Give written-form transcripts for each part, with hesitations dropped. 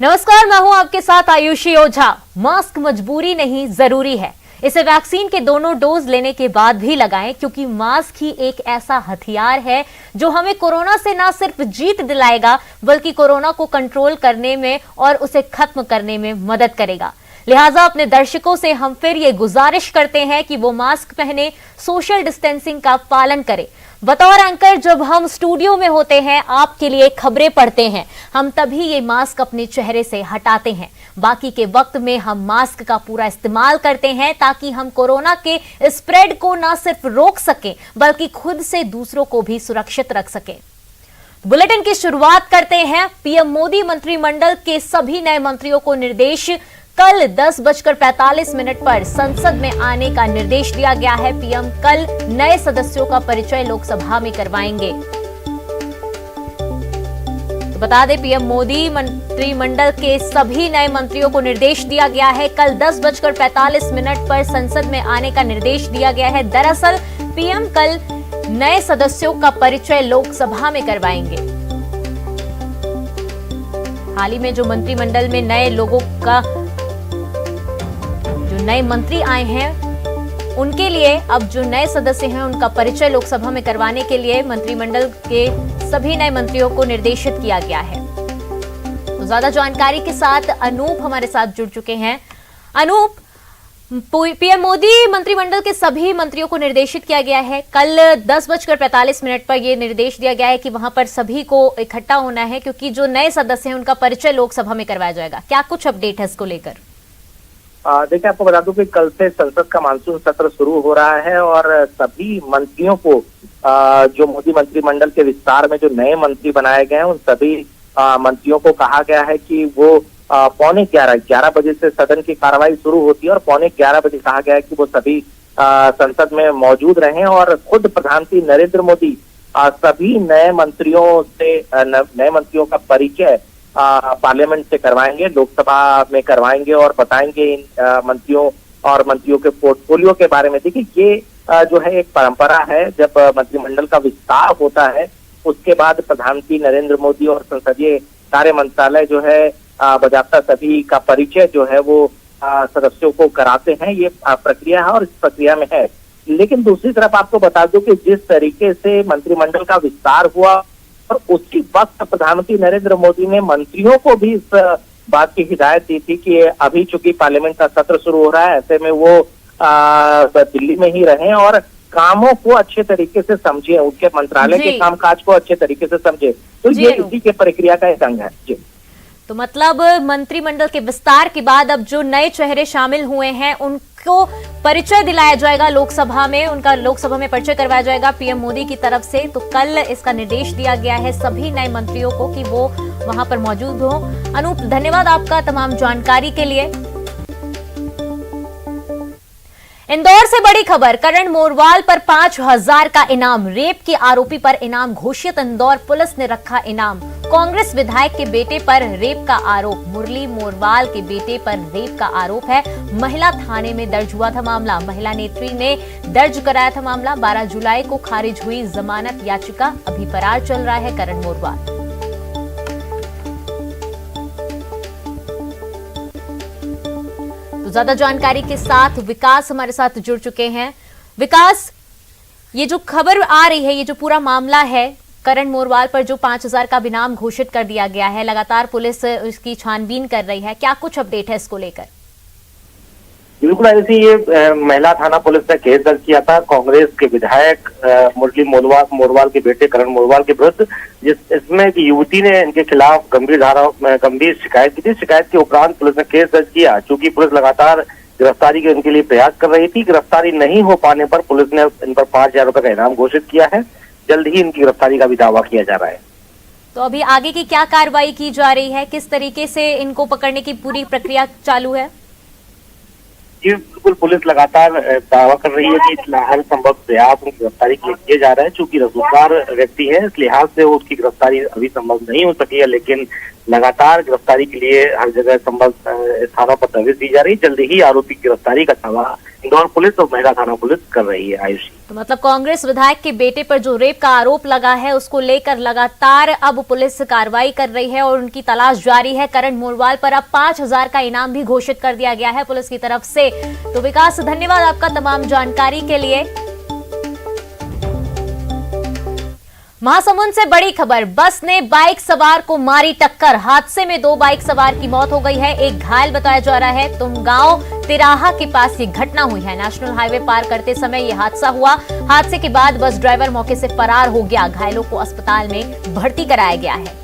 नमस्कार, मैं हूं आपके साथ आयुषी ओझा। मास्क मजबूरी नहीं, जरूरी है। इसे वैक्सीन के दोनों डोज लेने के बाद भी लगाएं, क्योंकि मास्क ही एक ऐसा हथियार है जो हमें कोरोना से ना सिर्फ जीत दिलाएगा बल्कि कोरोना को कंट्रोल करने में और उसे खत्म करने में मदद करेगा। लिहाजा अपने दर्शकों से हम फिर ये गुजारिश करते हैं कि वो मास्क पहने, सोशल डिस्टेंसिंग का पालन करें। बतौर एंकर जब हम स्टूडियो में होते हैं, आपके लिए खबरें पढ़ते हैं, हम तभी ये मास्क अपने चेहरे से हटाते हैं। बाकी के वक्त में हम मास्क का पूरा इस्तेमाल करते हैं ताकि हम कोरोना के स्प्रेड को ना सिर्फ रोक सकें बल्कि खुद से दूसरों को भी सुरक्षित रख सकें। बुलेटिन की शुरुआत करते हैं। पीएम मोदी मंत्रिमंडल के सभी नए मंत्रियों को निर्देश, कल 10:45 पर संसद में आने का निर्देश दिया गया है। पीएम कल नए सदस्यों का परिचय लोकसभा में करवाएंगे। तो बता दें, पीएम मोदी मंत्रिमंडल के सभी नए मंत्रियों को निर्देश दिया गया है। कल 10:45 पर संसद में आने का निर्देश दिया गया है। दरअसल पीएम कल नए सदस्यों का परिचय लोकसभा में करवाएंगे। हाल ही में जो मंत्रिमंडल में नए लोगों का नए मंत्री आए हैं, उनके लिए अब जो नए सदस्य हैं उनका परिचय लोकसभा में करवाने के लिए मंत्रिमंडल के सभी नए मंत्रियों को निर्देशित किया गया है। तो ज्यादा जानकारी के साथ अनूप हमारे साथ जुड़ चुके हैं। अनूप, पीएम मोदी मंत्रिमंडल के सभी मंत्रियों को निर्देशित किया गया है। कल 10:45 पर यह निर्देश दिया गया है कि वहां पर सभी को इकट्ठा होना है, क्योंकि जो नए सदस्य हैं उनका परिचय लोकसभा में करवाया जाएगा। क्या कुछ अपडेट है इसको लेकर? देखिए, आपको बता दूं कि कल से संसद का मानसून सत्र शुरू हो रहा है और सभी मंत्रियों को जो मोदी मंत्रिमंडल के विस्तार में जो नए मंत्री बनाए गए हैं, उन सभी मंत्रियों को कहा गया है कि वो 11:15 बजे से सदन की कार्रवाई शुरू होती है और 11:15 बजे कहा गया है कि वो सभी संसद में मौजूद रहें और खुद प्रधानमंत्री नरेंद्र मोदी सभी नए मंत्रियों का परिचय पार्लियामेंट से करवाएंगे, लोकसभा में करवाएंगे और बताएंगे इन मंत्रियों के पोर्टफोलियो के बारे में। देखिए, ये जो है एक परंपरा है, जब मंत्रिमंडल का विस्तार होता है उसके बाद प्रधानमंत्री नरेंद्र मोदी और संसदीय कार्य मंत्रालय जो है बजाबता सभी का परिचय जो है वो सदस्यों को कराते हैं। ये प्रक्रिया है और इस प्रक्रिया में है। लेकिन दूसरी तरफ आपको बता दूं कि जिस तरीके से मंत्रिमंडल का विस्तार हुआ और उसी वक्त प्रधानमंत्री नरेंद्र मोदी ने मंत्रियों को भी इस बात की हिदायत दी थी कि अभी चूंकि पार्लियामेंट का सत्र शुरू हो रहा है, ऐसे में वो दिल्ली में ही रहें और कामों को अच्छे तरीके से समझे, उनके मंत्रालय के कामकाज को अच्छे तरीके से समझे। तो ये इसी के प्रक्रिया का एक अंग है। जी, तो मतलब मंत्रिमंडल के विस्तार के बाद अब जो नए चेहरे शामिल हुए हैं उनको परिचय दिलाया जाएगा लोकसभा में, उनका लोकसभा में परिचय करवाया जाएगा पीएम मोदी की तरफ से। तो कल इसका निर्देश दिया गया है सभी नए मंत्रियों को कि वो वहां पर मौजूद हो। अनूप, धन्यवाद आपका तमाम जानकारी के लिए। इंदौर से बड़ी खबर, करण मोरवाल पर 5,000 का इनाम। रेप के आरोपी पर इनाम घोषित, इंदौर पुलिस ने रखा इनाम। कांग्रेस विधायक के बेटे पर रेप का आरोप। मुरली मोरवाल के बेटे पर रेप का आरोप है। महिला थाने में दर्ज हुआ था मामला। महिला नेत्री ने दर्ज कराया था मामला। 12 जुलाई को खारिज हुई जमानत याचिका। अभी फरार चल रहा है करण मोरवाल। ज्यादा जानकारी के साथ विकास हमारे साथ जुड़ चुके हैं। विकास, ये जो खबर आ रही है, ये जो पूरा मामला है, करण मोरवाल पर जो 5,000 का इनाम घोषित कर दिया गया है, लगातार पुलिस इसकी छानबीन कर रही है, क्या कुछ अपडेट है इसको लेकर? बिल्कुल ऐसी ये महिला थाना पुलिस ने केस दर्ज किया था कांग्रेस के विधायक मुरली मोरवाल के बेटे करण मोरवाल के विरुद्ध, इसमें एक युवती ने इनके खिलाफ गंभीर शिकायत की थी। शिकायत के उपरांत पुलिस ने केस दर्ज किया। चूंकि पुलिस लगातार गिरफ्तारी के इनके लिए प्रयास कर रही थी, गिरफ्तारी नहीं हो पाने पर पुलिस ने इन पर 5,000 रुपए का इनाम घोषित किया है। जल्द ही इनकी गिरफ्तारी का भी दावा किया जा रहा है। तो अभी आगे की क्या कार्रवाई की जा रही है, किस तरीके से इनको पकड़ने की पूरी प्रक्रिया चालू है? जी बिल्कुल, पुलिस लगातार दावा कर रही है कि हर संभव प्रयास उनकी गिरफ्तारी के लिए किए जा रहे हैं। चूंकि रसूखदार व्यक्ति है, इस लिहाज से उसकी गिरफ्तारी अभी संभव नहीं हो सकी है, लेकिन लगातार गिरफ्तारी के लिए हर जगह संभव स्थानों पर तजवीज दी जा रही है। जल्दी ही आरोपी की गिरफ्तारी का दावा इंदौर पुलिस और महिला थाना पुलिस कर रही है। आयुषी। तो मतलब कांग्रेस विधायक के बेटे पर जो रेप का आरोप लगा है उसको लेकर लगातार अब पुलिस कार्रवाई कर रही है और उनकी तलाश जारी है। करण मोरवाल पर अब 5,000 का इनाम भी घोषित कर दिया गया है पुलिस की तरफ से। तो विकास, धन्यवाद आपका तमाम जानकारी के लिए। महासमुंद से बड़ी खबर, बस ने बाइक सवार को मारी टक्कर। हादसे में 2 बाइक सवार की मौत हो गई है, एक घायल बताया जा रहा है। तुमगांव तिराहा के पास ये घटना हुई है। नेशनल हाईवे पार करते समय ये हादसा हुआ। हादसे के बाद बस ड्राइवर मौके से फरार हो गया। घायलों को अस्पताल में भर्ती कराया गया है।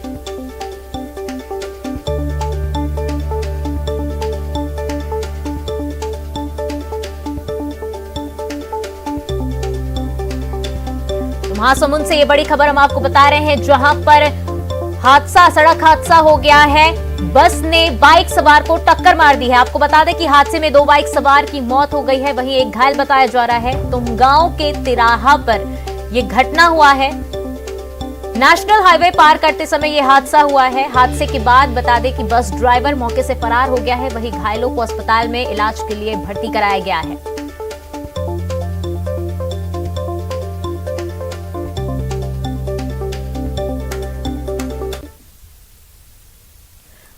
महासमुंद से ये बड़ी खबर हम आपको बता रहे हैं, जहां पर सड़क हादसा हो गया है। बस ने बाइक सवार को टक्कर मार दी है। आपको बता दें कि हादसे में 2 बाइक सवार की मौत हो गई है, वहीं एक घायल बताया जा रहा है। तुमगांव के तिराहा पर यह घटना हुआ है। नेशनल हाईवे पार करते समय यह हादसा हुआ है। हादसे के बाद बता दें कि बस ड्राइवर मौके से फरार हो गया है, वहीं घायलों को अस्पताल में इलाज के लिए भर्ती कराया गया है।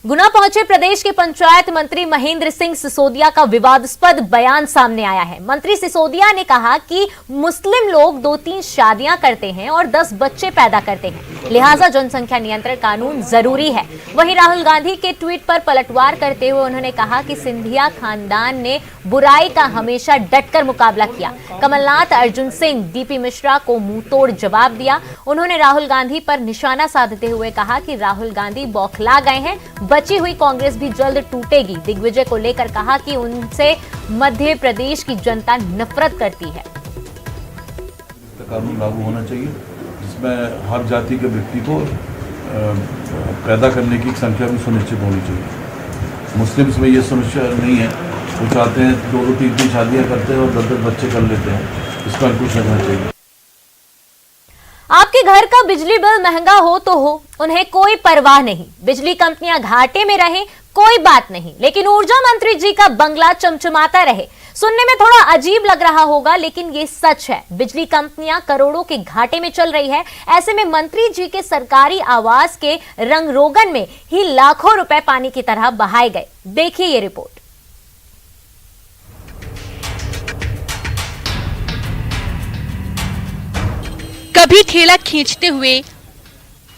गुना पहुंचे प्रदेश के पंचायत मंत्री महेंद्र सिंह सिसोदिया का विवादास्पद बयान सामने आया है। मंत्री सिसोदिया ने कहा कि मुस्लिम लोग 2-3 शादियां करते हैं और 10 बच्चे पैदा करते हैं, लिहाजा जनसंख्या नियंत्रण कानून जरूरी है। वहीं राहुल गांधी के ट्वीट पर पलटवार करते हुए उन्होंने कहा कि सिंधिया खानदान ने बुराई का हमेशा डटकर मुकाबला किया। कमलनाथ, अर्जुन सिंह, डीपी मिश्रा को मुंहतोड़ जवाब दिया। उन्होंने राहुल गांधी पर निशाना साधते हुए कहा कि राहुल गांधी बौखला गए हैं, बची हुई कांग्रेस भी जल्द टूटेगी। दिग्विजय को लेकर कहा कि उनसे मध्य प्रदेश की जनता नफरत करती है। कानून लागू होना चाहिए जिसमें हर जाति के व्यक्ति को पैदा करने की संख्या भी सुनिश्चित होनी चाहिए। मुस्लिम्स में ये सुनिश्चित नहीं है, वो चाहते हैं 2-3 शादियां करते हैं और 10 बच्चे कर लेते हैं। इस पर कुछ करना चाहिए। आपके घर का बिजली बिल महंगा हो तो हो, उन्हें कोई परवाह नहीं। बिजली कंपनियां घाटे में रहें, कोई बात नहीं, लेकिन ऊर्जा मंत्री जी का बंगला चमचमाता रहे। सुनने में थोड़ा अजीब लग रहा होगा, लेकिन ये सच है। बिजली कंपनियां करोड़ों के घाटे में चल रही है। ऐसे में मंत्री जी के सरकारी आवास के रंग रोगन में ही लाखों रुपए पानी की तरह बहाए गए। देखिए ये रिपोर्ट। कभी ठेला खींचते हुए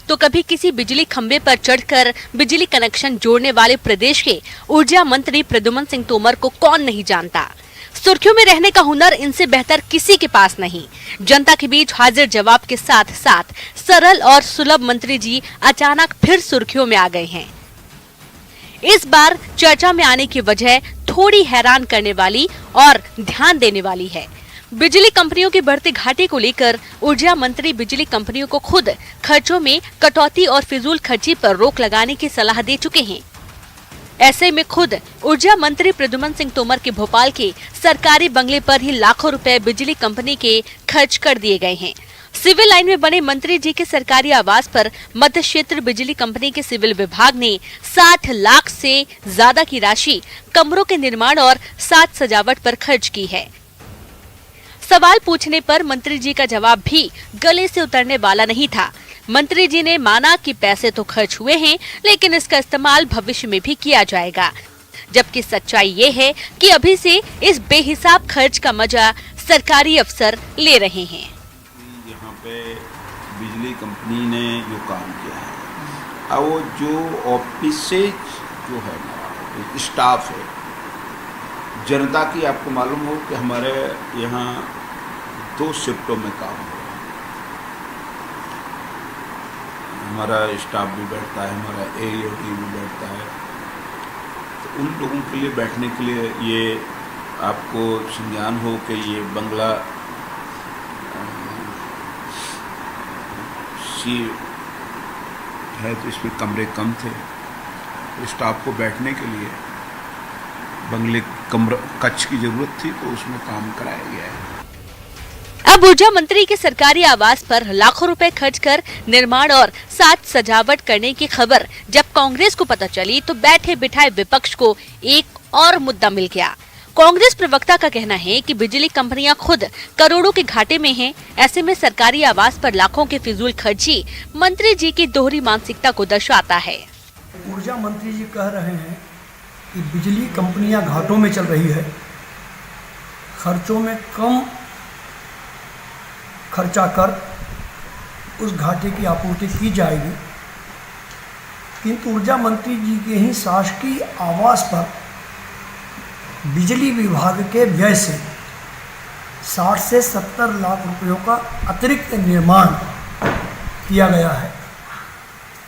तो कभी किसी बिजली खंबे पर चढ़कर बिजली कनेक्शन जोड़ने वाले प्रदेश के ऊर्जा मंत्री प्रद्युम्न सिंह तोमर को कौन नहीं जानता। सुर्खियों में रहने का हुनर इनसे बेहतर किसी के पास नहीं। जनता के बीच हाजिर जवाब के साथ साथ सरल और सुलभ मंत्री जी अचानक फिर सुर्खियों में आ गए हैं। इस बार चर्चा में आने की वजह थोड़ी हैरान करने वाली और ध्यान देने वाली है। बिजली कंपनियों की बढ़ते घाटे को लेकर ऊर्जा मंत्री बिजली कंपनियों को खुद खर्चों में कटौती और फिजूल खर्ची पर रोक लगाने की सलाह दे चुके हैं। ऐसे में खुद ऊर्जा मंत्री प्रद्युम्न सिंह तोमर के भोपाल के सरकारी बंगले पर ही लाखों रुपए बिजली कंपनी के खर्च कर दिए गए हैं। सिविल लाइन में बने मंत्री जी के सरकारी आवास पर मध्य क्षेत्र बिजली कंपनी के सिविल विभाग ने 60 लाख से ज्यादा की राशि कमरों के निर्माण और साज सजावट पर खर्च की है। सवाल पूछने पर मंत्री जी का जवाब भी गले से उतरने वाला नहीं था। मंत्री जी ने माना कि पैसे तो खर्च हुए हैं, लेकिन इसका इस्तेमाल भविष्य में भी किया जाएगा। जबकि सच्चाई ये है कि अभी से इस बेहिसाब खर्च का मजा सरकारी अफसर ले रहे हैं। यहाँ पे बिजली कंपनी ने जो काम किया है, वो जो ऑफिस से जो है स्टाफ है, जनता की आपको मालूम हो कि हमारे यहाँ 2 शिफ्टों में काम हो रहा है। हमारा स्टाफ भी बैठता है, हमारा एओटी भी बैठता है। तो उन लोगों के लिए बैठने के लिए ये आपको संज्ञान हो कि ये बंगला सी है, तो इसमें कमरे कम थे। स्टाफ को बैठने के लिए बंगले कमरा कक्ष की जरूरत थी, तो उसमें काम कराया गया है। अब ऊर्जा मंत्री के सरकारी आवास पर लाखों रुपए खर्च कर निर्माण और साज सजावट करने की खबर जब कांग्रेस को पता चली तो बैठे बिठाए विपक्ष को एक और मुद्दा मिल गया। कांग्रेस प्रवक्ता का कहना है कि बिजली कंपनियां खुद करोड़ों के घाटे में हैं। ऐसे में सरकारी आवास पर लाखों के फिजूल खर्ची मंत्री जी की दोहरी मानसिकता को दर्शाता है। ऊर्जा मंत्री जी कह रहे हैं कि बिजली कंपनियां घाटों में चल रही है, खर्चों में कम खर्चा कर उस घाटे की आपूर्ति की जाएगी, किंतु ऊर्जा मंत्री जी के ही शासकीय आवास पर बिजली विभाग के व्यय से 60 से 70 लाख रुपयों का अतिरिक्त निर्माण किया गया है।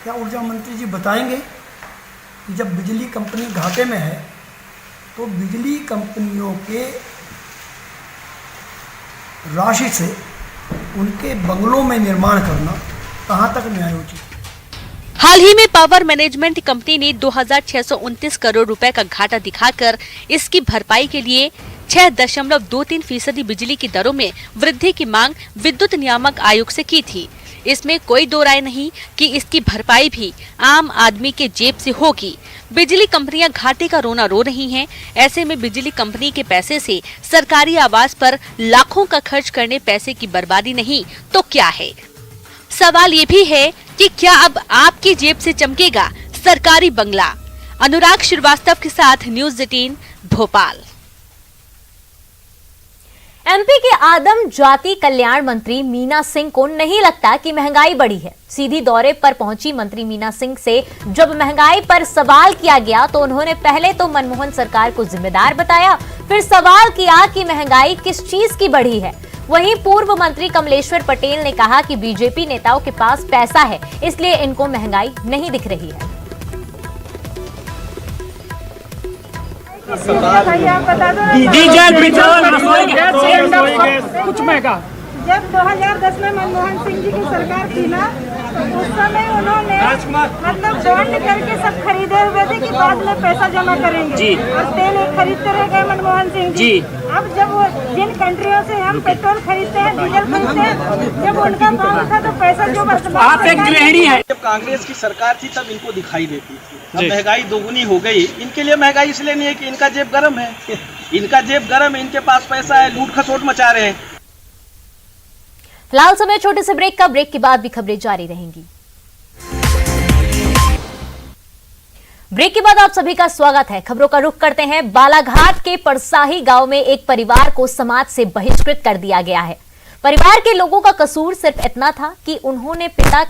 क्या ऊर्जा मंत्री जी बताएंगे कि जब बिजली कंपनी घाटे में है तो बिजली कंपनियों के राशि से उनके बंगलों में निर्माण करना कहां तक न्यायोचित? हाल ही में पावर मैनेजमेंट कंपनी ने 2629 करोड़ रुपए का घाटा दिखाकर इसकी भरपाई के लिए 6.23% बिजली की दरों में वृद्धि की मांग विद्युत नियामक आयोग से की थी। इसमें कोई दो राय नहीं कि इसकी भरपाई भी आम आदमी के जेब से होगी। बिजली कंपनियां घाटे का रोना रो रही हैं। ऐसे में बिजली कंपनी के पैसे से सरकारी आवास पर लाखों का खर्च करने पैसे की बर्बादी नहीं तो क्या है? सवाल ये भी है कि क्या अब आपकी जेब से चमकेगा सरकारी बंगला? अनुराग श्रीवास्तव के साथ न्यूज़ 18 भोपाल। एमपी के आदम जाति कल्याण मंत्री मीना सिंह को नहीं लगता कि महंगाई बढ़ी है। सीधी दौरे पर पहुंची मंत्री मीना सिंह से जब महंगाई पर सवाल किया गया तो उन्होंने पहले तो मनमोहन सरकार को जिम्मेदार बताया, फिर सवाल किया कि महंगाई किस चीज की बढ़ी है। वहीं पूर्व मंत्री कमलेश्वर पटेल ने कहा कि बीजेपी नेताओं के पास पैसा है, इसलिए इनको महंगाई नहीं दिख रही है। डीजल पेट्रोल रसोई गैस कुछ महंगा। जब 2010 में मनमोहन सिंह जी की सरकार थी ना, तो उस समय उन्होंने मतलब बॉन्ड करके सब खरीदे हुए थे कि बाद में पैसा जमा करेंगे और तेल खरीदते रह गए मनमोहन सिंह जी। अब जब वो जिन कंट्रियों से हम पेट्रोल खरीदते हैं, डीजल खरीदते हैं, जब उनका बॉन्ड था तो पैसा जो आप एक गृहिणी है। जब कांग्रेस की सरकार थी तब इनको दिखाई देती थी, अब महंगाई दोगुनी हो गई। इनके लिए महंगाई इसलिए नहीं है कि इनका जेब गर्म है, इनका जेब गर्म है, इनके पास पैसा है, लूट खसोट मचा रहे हैं। फिलहाल समय छोटे से ब्रेक का। ब्रेक के बाद भी खबरें जारी रहेंगी। ब्रेक के बाद आप सभी का स्वागत है। खबरों का रुख करते हैं। बालाघाट के परसाही गांव में एक परिवार को समाज से बहिष्कृत कर दिया गया है। परिवार के लोगों का कसूर सिर्फ इतना था कि उन्होंने पिता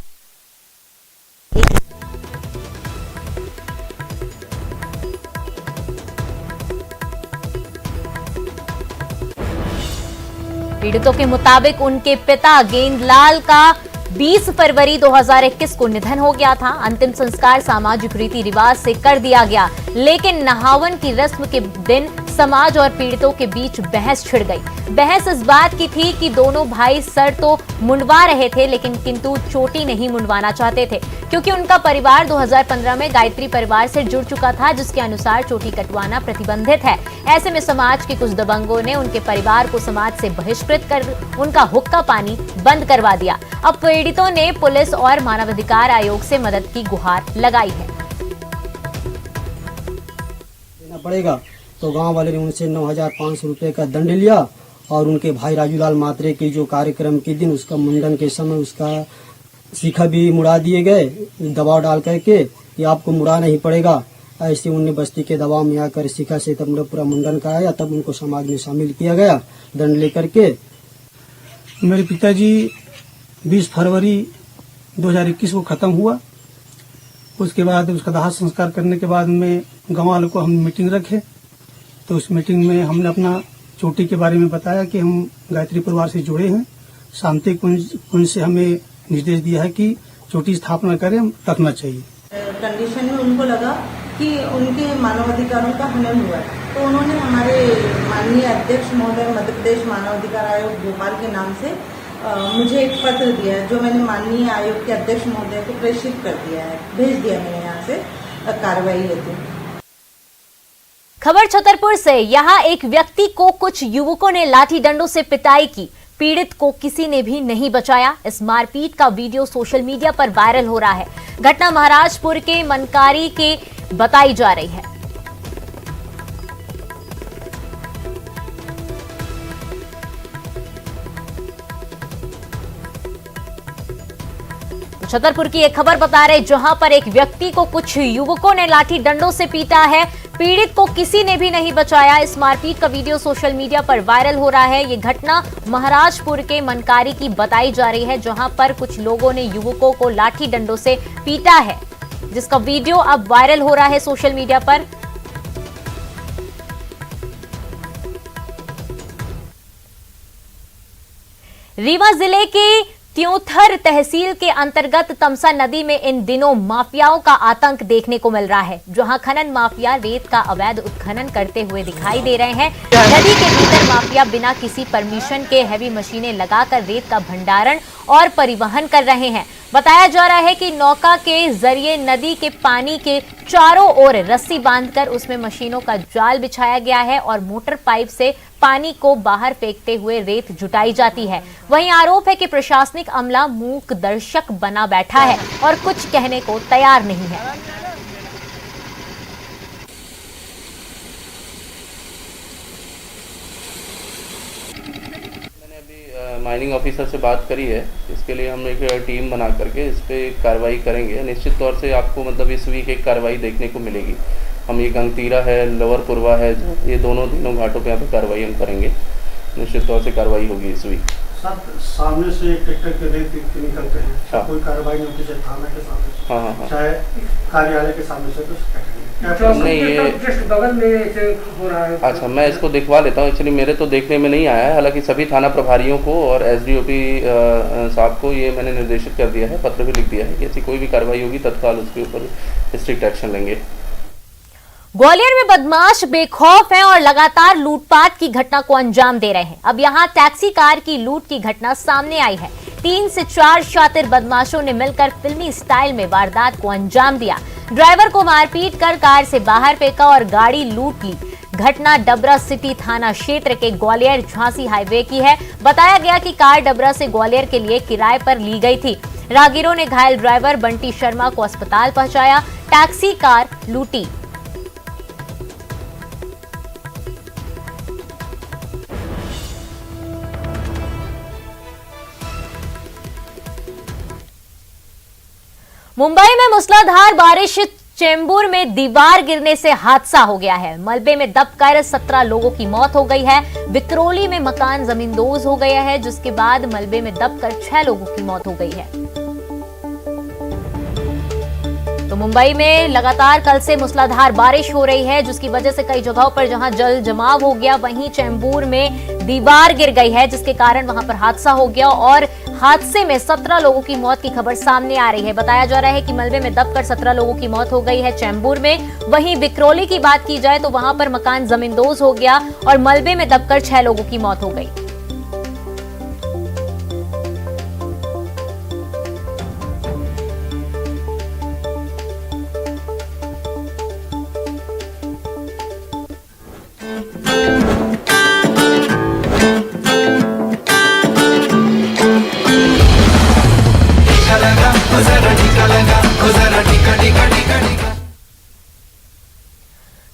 पीड़ितों के मुताबिक उनके पिता गेंदलाल का 20 फरवरी 2021 को निधन हो गया था। अंतिम संस्कार सामाजिक रीति रिवाज से कर दिया गया, लेकिन नहावन की रस्म के दिन समाज और पीड़ितों के बीच बहस छिड़ गई। बहस इस बात की थी कि दोनों भाई सर तो मुंडवा रहे थे, लेकिन किंतु चोटी नहीं मुंडवाना चाहते थे, क्योंकि उनका परिवार 2015 में गायत्री परिवार से जुड़ चुका था, जिसके अनुसार चोटी कटवाना प्रतिबंधित है। ऐसे में समाज के कुछ दबंगों ने उनके परिवार को समाज से बहिष्कृत कर उनका हुक्का पानी बंद करवा दिया। अब पीड़ितों ने पुलिस और मानवाधिकार आयोग से मदद की गुहार लगाई है। देना पड़ेगा तो गांव वाले ने उनसे 9,500 रुपए का दंड लिया और उनके भाई राजूलाल मात्रे के जो कार्यक्रम के दिन उसका मुंडन के समय उसका शिखा भी मुड़ा दिए गए, दबाव डाल करके कि आपको मुड़ा नहीं पड़ेगा। ऐसे उनने बस्ती के दबाव में आकर शिखा से तब पूरा मुंडन कराया, तब उनको समाज में शामिल किया गया दंड लेकर के। मेरे पिताजी 20 फरवरी 2021 को खत्म हुआ। उसके बाद उसका दाह संस्कार करने के बाद में गाँव वालों को हम मीटिंग रखे, तो उस मीटिंग में हमने अपना चोटी के बारे में बताया कि हम गायत्री परिवार से जुड़े हैं। शांति कुंज से हमें निर्देश दिया है कि चोटी स्थापना करें, रखना चाहिए। कंडीशन में उनको लगा कि उनके मानवाधिकारों का हनन हुआ है, तो उन्होंने हमारे माननीय अध्यक्ष महोदय मध्य प्रदेश मानवाधिकार आयोग भोपाल के नाम से मुझे एक पत्र दिया है, जो मैंने माननीय आयोग के अध्यक्ष महोदय को प्रेषित कर दिया है, भेज दिया मैंने यहाँ से कार्रवाई हेतु। खबर छतरपुर से। यहाँ एक व्यक्ति को कुछ युवकों ने लाठी डंडों से पिटाई की। पीड़ित को किसी ने भी नहीं बचाया। इस मारपीट का वीडियो सोशल मीडिया पर वायरल हो रहा है। घटना महाराजपुर के मनकारी के बताई जा रही है। तो छतरपुर की एक खबर बता रहे, जहां पर एक व्यक्ति को कुछ युवकों ने लाठी डंडों से पीटा है। पीड़ित को किसी ने भी नहीं बचाया। इस मारपीट का वीडियो सोशल मीडिया पर वायरल हो रहा है। ये घटना महाराजपुर के मनकारी की बताई जा रही है, जहां पर कुछ लोगों ने युवकों को लाठी डंडों से पीटा है, जिसका वीडियो अब वायरल हो रहा है सोशल मीडिया पर। रीवा जिले के त्योंथर तहसील के अंतर्गत तमसा नदी में इन दिनों माफियाओं का आतंक देखने को मिल रहा है, जहां खनन माफिया रेत का अवैध उत्खनन करते हुए दिखाई दे रहे हैं। नदी के भीतर माफिया बिना किसी परमिशन के हैवी मशीनें लगाकर रेत का भंडारण और परिवहन कर रहे हैं। बताया जा रहा है कि नौका के जरिए नदी के पानी के चारों ओर रस्सी बांधकर उसमें मशीनों का जाल बिछाया गया है और मोटर पाइप से पानी को बाहर फेंकते हुए रेत जुटाई जाती है। वहीं आरोप है कि प्रशासनिक अमला मूक दर्शक बना बैठा है और कुछ कहने को तैयार नहीं है। माइनिंग ऑफिसर से बात करी है। इसके लिए हम एक टीम बना करके इस पे कार्रवाई करेंगे। निश्चित तौर से आपको मतलब इस वीक एक कार्रवाई देखने को मिलेगी। हम ये गंगतीरा है, लोअर पुरवा है, ये दोनों घाटों पे यहाँ पे कार्रवाई हम करेंगे। निश्चित तौर से कार्रवाई होगी इस वीक। सर, सामने से ट्रैक्टर के रेत निकलते हैं, हाँ। कोई कार्रवाई नहीं होती, चाहे थाना के सामने, हाँ। चाहे कार्यालय के सामने से, तो नहीं ये बगल में से हो रहा है। अच्छा, मैं इसको दिखवा लेता हूँ। एक्चुअली मेरे तो देखने में नहीं आया है। हालांकि सभी थाना प्रभारियों को और एसडीओपी साहब को ये मैंने निर्देशित कर दिया है, पत्र भी लिख दिया है कि ऐसी कोई भी कार्रवाई होगी तत्काल उसके ऊपर स्ट्रिक्ट एक्शन लेंगे। ग्वालियर में बदमाश बेखौफ हैं और लगातार लूटपाट की घटना को अंजाम दे रहे हैं। अब यहां टैक्सी कार की लूट की घटना सामने आई है। 3 से 4 शातिर बदमाशों ने मिलकर फिल्मी स्टाइल में वारदात को अंजाम दिया। ड्राइवर को मारपीट कर कार से बाहर फेंका और गाड़ी लूट ली। घटना डबरा सिटी थाना क्षेत्र के ग्वालियर झांसी हाईवे की है। बताया गया कि कार डबरा से ग्वालियर के लिए किराए पर ली गई थी। राहगीरों ने घायल ड्राइवर बंटी शर्मा को अस्पताल पहुंचाया। टैक्सी कार लूटी। मुंबई में मूसलाधार बारिश, चेंबूर में दीवार गिरने से हादसा हो गया है। मलबे में दबकर 17 लोगों की मौत हो गई है। विक्रोली में मकान जमींदोज हो गया है, जिसके बाद मलबे में दबकर 6 लोगों की मौत हो गई है। तो मुंबई में लगातार कल से मूसलाधार बारिश हो रही है, जिसकी वजह से कई जगहों पर जहां जल जमाव हो गया, वहीं चेंबूर में दीवार गिर गई है, जिसके कारण वहां पर हादसा हो गया और हादसे में 17 लोगों की मौत की खबर सामने आ रही है। बताया जा रहा है कि मलबे में दबकर 17 लोगों की मौत हो गई है चेंबूर में। वहीं विक्रोली की बात की जाए तो वहां पर मकान जमींदोज हो गया और मलबे में दबकर 6 लोगों की मौत हो गई।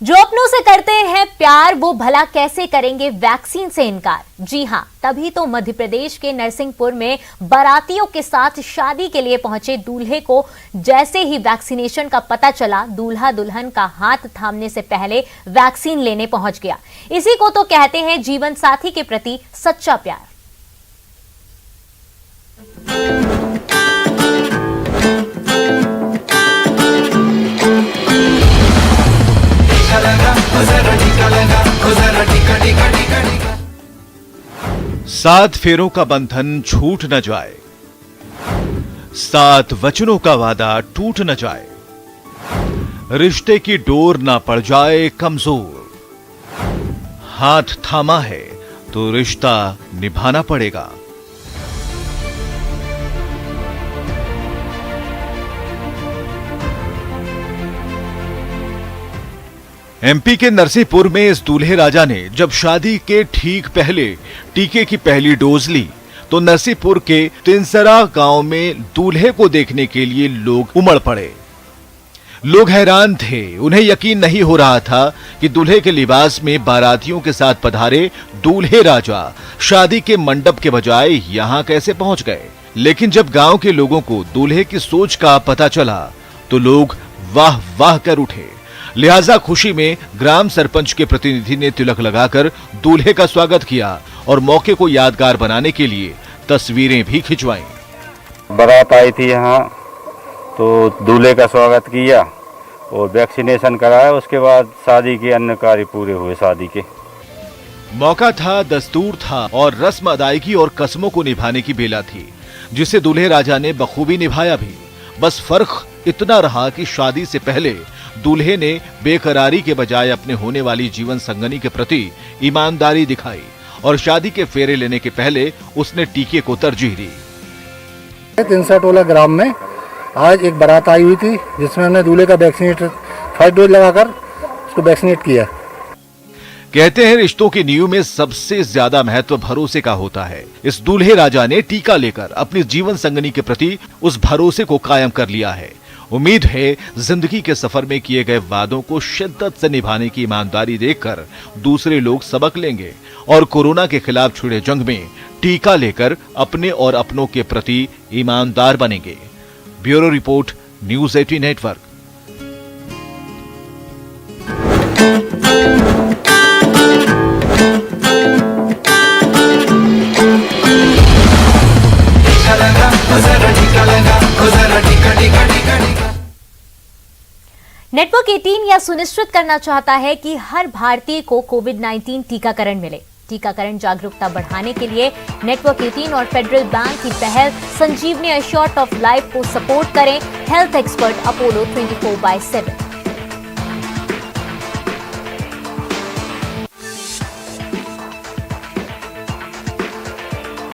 जो अपनों से करते हैं प्यार, वो भला कैसे करेंगे वैक्सीन से इनकार। जी हां, तभी तो मध्य प्रदेश के नरसिंहपुर में बारातियों के साथ शादी के लिए पहुंचे दूल्हे को जैसे ही वैक्सीनेशन का पता चला, दूल्हा दुल्हन का हाथ थामने से पहले वैक्सीन लेने पहुंच गया। इसी को तो कहते हैं जीवन साथी के प्रति सच्चा प्यार। सात फेरों का बंधन छूट न जाए, 7 वचनों का वादा टूट न जाए, रिश्ते की डोर ना पड़ जाए कमजोर, हाथ थामा है तो रिश्ता निभाना पड़ेगा। एमपी के नरसिंहपुर में इस दूल्हे राजा ने जब शादी के ठीक पहले टीके की पहली डोज ली तो नरसिंहपुर के तिनसरा गांव में दूल्हे को देखने के लिए लोग उमड़ पड़े। लोग हैरान थे, उन्हें यकीन नहीं हो रहा था कि दूल्हे के लिबास में बारातियों के साथ पधारे दूल्हे राजा शादी के मंडप के बजाय यहां कैसे पहुंच गए। लेकिन जब गांव के लोगों को दूल्हे की सोच का पता चला तो लोग वाह वाह कर उठे। लिहाजा खुशी में ग्राम सरपंच के प्रतिनिधि ने तिलक लगाकर दूल्हे का स्वागत किया और मौके को यादगार बनाने के लिए तस्वीरें भी खिंचवाईं। बारात आई थी यहाँ तो दूल्हे का स्वागत किया और वैक्सीनेशन कराया। उसके बाद शादी के अन्य कार्य पूरे हुए। शादी के मौका था, दस्तूर था और रस्म अदायगी और कस्मों को निभाने की बेला थी, जिसे दूल्हे राजा ने बखूबी निभाया भी। बस फर्क इतना रहा कि शादी से पहले दूल्हे ने बेकरारी के बजाय अपने होने वाली जीवन संगनी के प्रति ईमानदारी दिखाई और शादी के फेरे लेने के पहले उसने टीके को तरजीह दी। 300 टोला ग्राम में आज एक बारात आई हुई थी जिसमें हमने दूल्हे का वैक्सीनेट फर्स्ट डोज लगाकर उसको वैक्सीनेट किया। कहते हैं रिश्तों की नींव में सबसे ज्यादा महत्व भरोसे का होता है। इस दूल्हे राजा ने टीका लेकर अपनी जीवन संगनी के प्रति उस भरोसे को कायम कर लिया है। उम्मीद है जिंदगी के सफर में किए गए वादों को शिद्दत से निभाने की ईमानदारी देखकर दूसरे लोग सबक लेंगे और कोरोना के खिलाफ छिड़े जंग में टीका लेकर अपने और अपनों के प्रति ईमानदार बनेंगे। Bureau report, news 18 network. Network 18 यह सुनिश्चित करना चाहता है कि हर भारतीय को कोविड-19 टीकाकरण मिले। टीकाकरण जागरूकता बढ़ाने के लिए नेटवर्क 18 और फेडरल बैंक की पहल संजीवनी एश्योर्ड ऑफ लाइफ को सपोर्ट करें। Health expert Apollo 24/7।